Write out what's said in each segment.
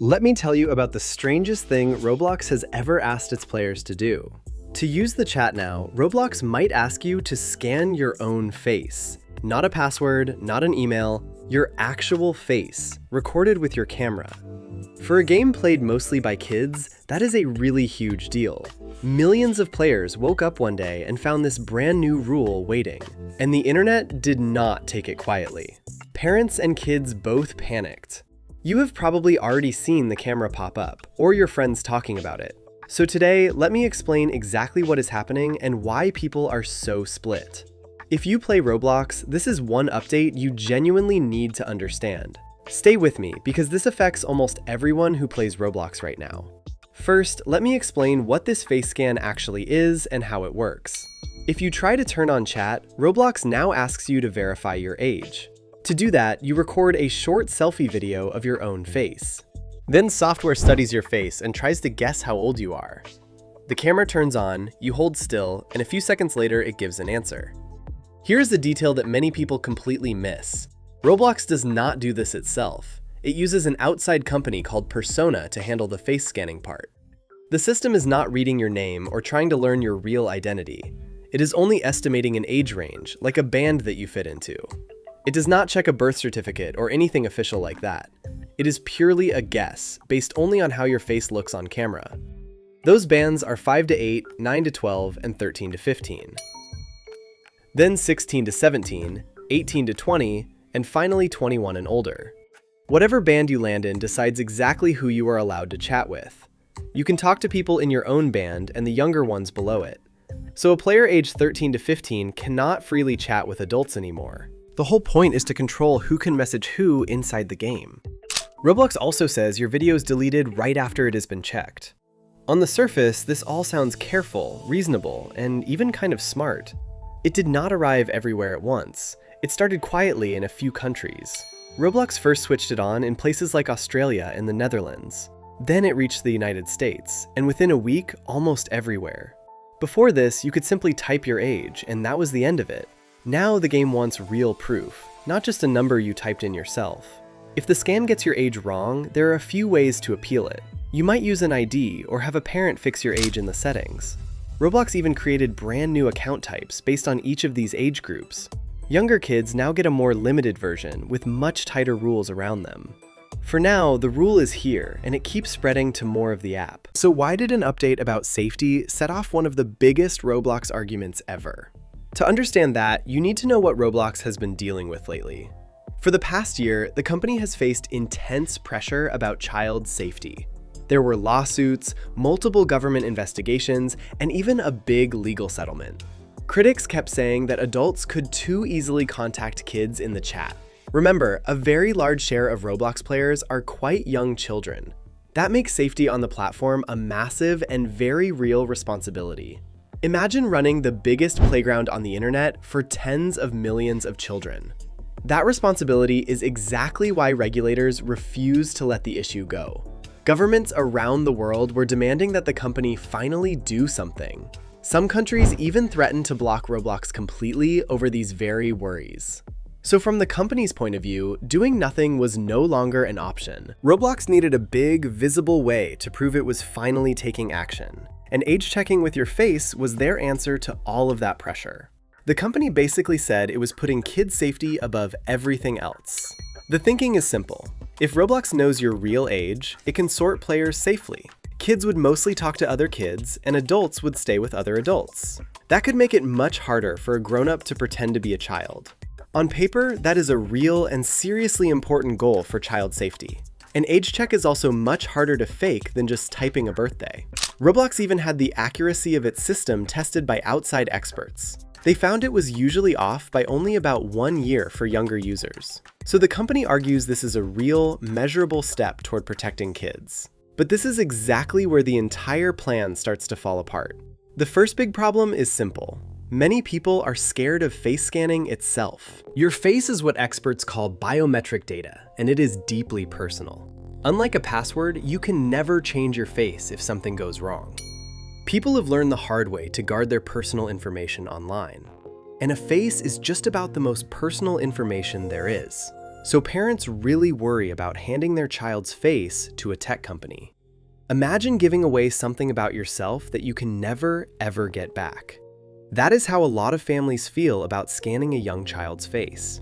Let me tell you about the strangest thing Roblox has ever asked its players to do. To use the chat now, Roblox might ask you to scan your own face. Not a password, not an email, your actual face, recorded with your camera. For a game played mostly by kids, that is a really huge deal. Millions of players woke up one day and found this brand new rule waiting, and the internet did not take it quietly. Parents and kids both panicked. You have probably already seen the camera pop up, or your friends talking about it. So today, let me explain exactly what is happening and why people are so split. If you play Roblox, this is one update you genuinely need to understand. Stay with me, because this affects almost everyone who plays Roblox right now. First, let me explain what this face scan actually is and how it works. If you try to turn on chat, Roblox now asks you to verify your age. To do that, you record a short selfie video of your own face. Then software studies your face and tries to guess how old you are. The camera turns on, you hold still, and a few seconds later it gives an answer. Here's the detail that many people completely miss. Roblox does not do this itself. It uses an outside company called Persona to handle the face scanning part. The system is not reading your name or trying to learn your real identity. It is only estimating an age range, like a band that you fit into. It does not check a birth certificate or anything official like that. It is purely a guess, based only on how your face looks on camera. Those bands are 5 to 8, 9 to 12, and 13 to 15. Then 16 to 17, 18 to 20, and finally 21 and older. Whatever band you land in decides exactly who you are allowed to chat with. You can talk to people in your own band and the younger ones below it. So a player aged 13 to 15 cannot freely chat with adults anymore. The whole point is to control who can message who inside the game. Roblox also says your video is deleted right after it has been checked. On the surface, this all sounds careful, reasonable, and even kind of smart. It did not arrive everywhere at once. It started quietly in a few countries. Roblox first switched it on in places like Australia and the Netherlands. Then it reached the United States, and within a week, almost everywhere. Before this, you could simply type your age, and that was the end of it. Now the game wants real proof, not just a number you typed in yourself. If the scan gets your age wrong, there are a few ways to appeal it. You might use an ID or have a parent fix your age in the settings. Roblox even created brand new account types based on each of these age groups. Younger kids now get a more limited version with much tighter rules around them. For now, the rule is here, and it keeps spreading to more of the app. So why did an update about safety set off one of the biggest Roblox arguments ever? To understand that, you need to know what Roblox has been dealing with lately. For the past year, the company has faced intense pressure about child safety. There were lawsuits, multiple government investigations, and even a big legal settlement. Critics kept saying that adults could too easily contact kids in the chat. Remember, a very large share of Roblox players are quite young children. That makes safety on the platform a massive and very real responsibility. Imagine running the biggest playground on the internet for tens of millions of children. That responsibility is exactly why regulators refuse to let the issue go. Governments around the world were demanding that the company finally do something. Some countries even threatened to block Roblox completely over these very worries. So from the company's point of view, doing nothing was no longer an option. Roblox needed a big, visible way to prove it was finally taking action. And age checking with your face was their answer to all of that pressure. The company basically said it was putting kids' safety above everything else. The thinking is simple. If Roblox knows your real age, it can sort players safely. Kids would mostly talk to other kids, and adults would stay with other adults. That could make it much harder for a grown-up to pretend to be a child. On paper, that is a real and seriously important goal for child safety. An age check is also much harder to fake than just typing a birthday. Roblox even had the accuracy of its system tested by outside experts. They found it was usually off by only about 1 year for younger users. So the company argues this is a real, measurable step toward protecting kids. But this is exactly where the entire plan starts to fall apart. The first big problem is simple. Many people are scared of face scanning itself. Your face is what experts call biometric data, and it is deeply personal. Unlike a password, you can never change your face if something goes wrong. People have learned the hard way to guard their personal information online. And a face is just about the most personal information there is. So parents really worry about handing their child's face to a tech company. Imagine giving away something about yourself that you can never, ever get back. That is how a lot of families feel about scanning a young child's face.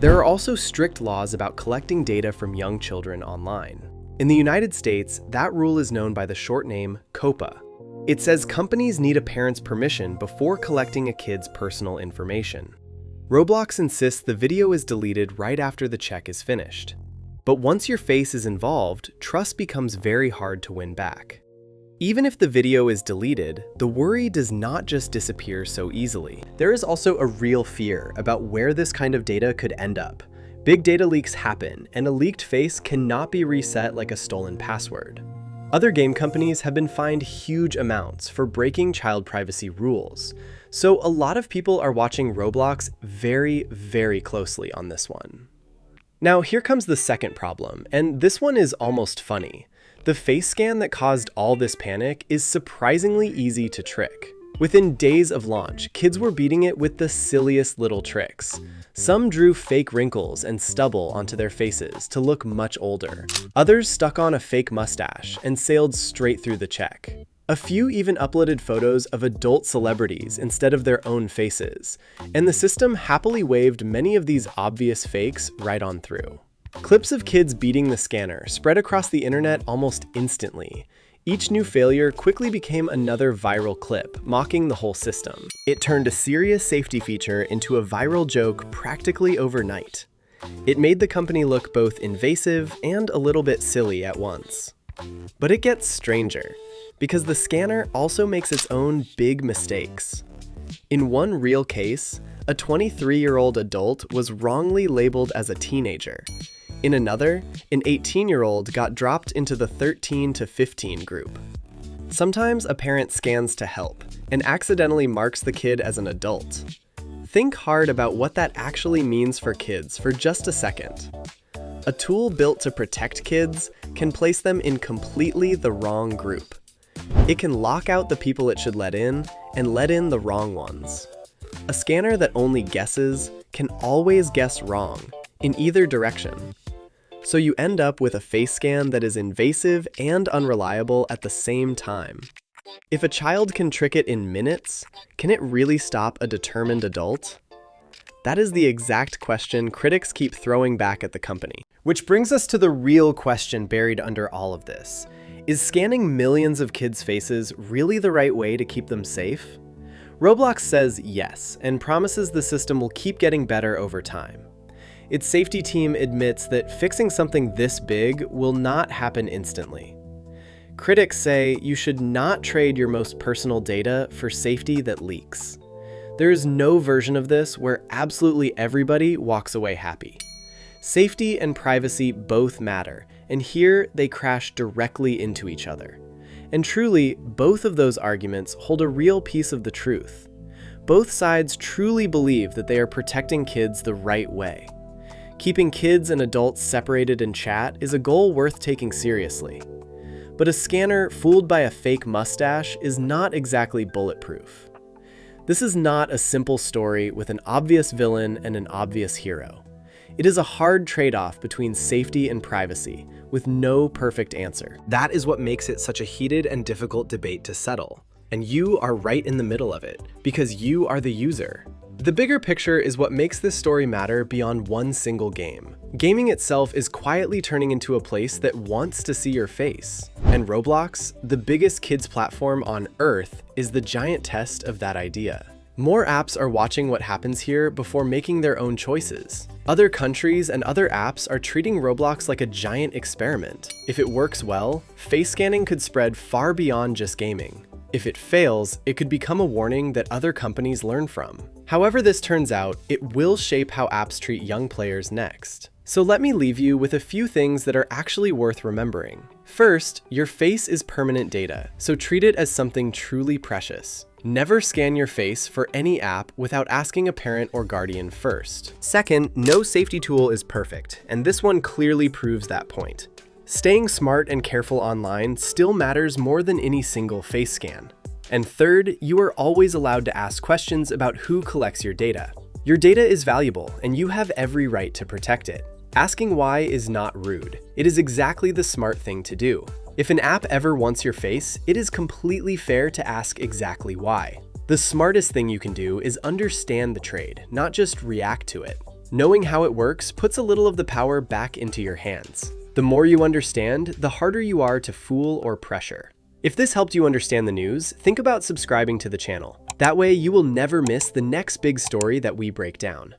There are also strict laws about collecting data from young children online. In the United States, that rule is known by the short name COPPA. It says companies need a parent's permission before collecting a kid's personal information. Roblox insists the video is deleted right after the check is finished. But once your face is involved, trust becomes very hard to win back. Even if the video is deleted, the worry does not just disappear so easily. There is also a real fear about where this kind of data could end up. Big data leaks happen, and a leaked face cannot be reset like a stolen password. Other game companies have been fined huge amounts for breaking child privacy rules, so a lot of people are watching Roblox very, very closely on this one. Now here comes the second problem, and this one is almost funny. The face scan that caused all this panic is surprisingly easy to trick. Within days of launch, kids were beating it with the silliest little tricks. Some drew fake wrinkles and stubble onto their faces to look much older. Others stuck on a fake mustache and sailed straight through the check. A few even uploaded photos of adult celebrities instead of their own faces, and the system happily waved many of these obvious fakes right on through. Clips of kids beating the scanner spread across the internet almost instantly. Each new failure quickly became another viral clip, mocking the whole system. It turned a serious safety feature into a viral joke practically overnight. It made the company look both invasive and a little bit silly at once. But it gets stranger, because the scanner also makes its own big mistakes. In one real case, a 23-year-old adult was wrongly labeled as a teenager. In another, an 18-year-old got dropped into the 13 to 15 group. Sometimes a parent scans to help and accidentally marks the kid as an adult. Think hard about what that actually means for kids for just a second. A tool built to protect kids can place them in completely the wrong group. It can lock out the people it should let in and let in the wrong ones. A scanner that only guesses can always guess wrong, in either direction. So you end up with a face scan that is invasive and unreliable at the same time. If a child can trick it in minutes, can it really stop a determined adult? That is the exact question critics keep throwing back at the company. Which brings us to the real question buried under all of this. Is scanning millions of kids' faces really the right way to keep them safe? Roblox says yes, and promises the system will keep getting better over time. Its safety team admits that fixing something this big will not happen instantly. Critics say you should not trade your most personal data for safety that leaks. There is no version of this where absolutely everybody walks away happy. Safety and privacy both matter, and here they crash directly into each other. And truly, both of those arguments hold a real piece of the truth. Both sides truly believe that they are protecting kids the right way. Keeping kids and adults separated in chat is a goal worth taking seriously. But a scanner fooled by a fake mustache is not exactly bulletproof. This is not a simple story with an obvious villain and an obvious hero. It is a hard trade-off between safety and privacy, with no perfect answer. That is what makes it such a heated and difficult debate to settle. And you are right in the middle of it, because you are the user. The bigger picture is what makes this story matter beyond one single game. Gaming itself is quietly turning into a place that wants to see your face. And Roblox, the biggest kids platform on Earth, is the giant test of that idea. More apps are watching what happens here before making their own choices. Other countries and other apps are treating Roblox like a giant experiment. If it works well, face scanning could spread far beyond just gaming. If it fails, it could become a warning that other companies learn from. However this turns out, it will shape how apps treat young players next. So let me leave you with a few things that are actually worth remembering. First, your face is permanent data, so treat it as something truly precious. Never scan your face for any app without asking a parent or guardian first. Second, no safety tool is perfect, and this one clearly proves that point. Staying smart and careful online still matters more than any single face scan. And third, you are always allowed to ask questions about who collects your data. Your data is valuable, and you have every right to protect it. Asking why is not rude. It is exactly the smart thing to do. If an app ever wants your face, it is completely fair to ask exactly why. The smartest thing you can do is understand the trade, not just react to it. Knowing how it works puts a little of the power back into your hands. The more you understand, the harder you are to fool or pressure. If this helped you understand the news, think about subscribing to the channel. That way you will never miss the next big story that we break down.